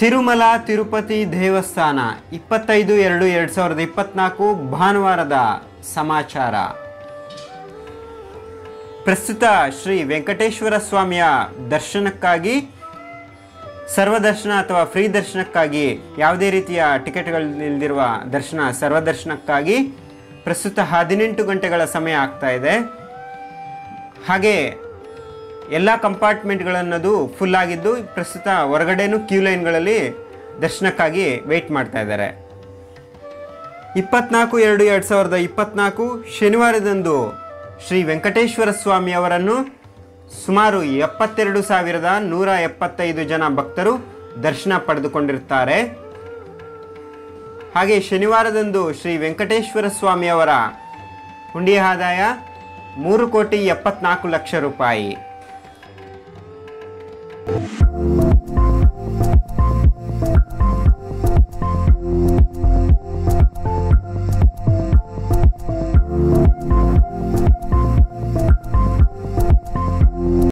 ತಿರುಮಲ ತಿರುಪತಿ ದೇವಸ್ಥಾನ 25/2/2024 ಭಾನುವಾರದ ಸಮಾಚಾರ. ಪ್ರಸ್ತುತ ಶ್ರೀ ವೆಂಕಟೇಶ್ವರ ಸ್ವಾಮಿಯ ದರ್ಶನಕ್ಕಾಗಿ ಸರ್ವದರ್ಶನ ಅಥವಾ ಫ್ರೀ ದರ್ಶನಕ್ಕಾಗಿ ಯಾವುದೇ ರೀತಿಯ ಟಿಕೆಟ್ಗಳಿಲ್ದಿರುವ ದರ್ಶನ ಸರ್ವದರ್ಶನಕ್ಕಾಗಿ ಪ್ರಸ್ತುತ 18 ಗಂಟೆಗಳ ಸಮಯ ಆಗ್ತಾ ಇದೆ. ಹಾಗೆ ಎಲ್ಲ ಕಂಪಾರ್ಟ್ಮೆಂಟ್ಗಳನ್ನದು ಫುಲ್ ಆಗಿದ್ದು ಪ್ರಸ್ತುತ ಹೊರಗಡೆನೂ ಕ್ಯೂ ಲೈನ್ಗಳಲ್ಲಿ ದರ್ಶನಕ್ಕಾಗಿ ವೆಯ್ಟ್ ಮಾಡ್ತಾ ಇದ್ದಾರೆ. 24/2/2024 ಶನಿವಾರದಂದು ಶ್ರೀ ವೆಂಕಟೇಶ್ವರ ಸ್ವಾಮಿ ಅವರನ್ನು ಸುಮಾರು 72,175 ಜನ ಭಕ್ತರು ದರ್ಶನ ಪಡೆದುಕೊಂಡಿರುತ್ತಾರೆ. ಹಾಗೆ ಶನಿವಾರದಂದು ಶ್ರೀ ವೆಂಕಟೇಶ್ವರ ಸ್ವಾಮಿ ಅವರ ಹುಂಡಿ ಆದಾಯ 3,74,00,000 ರೂಪಾಯಿ.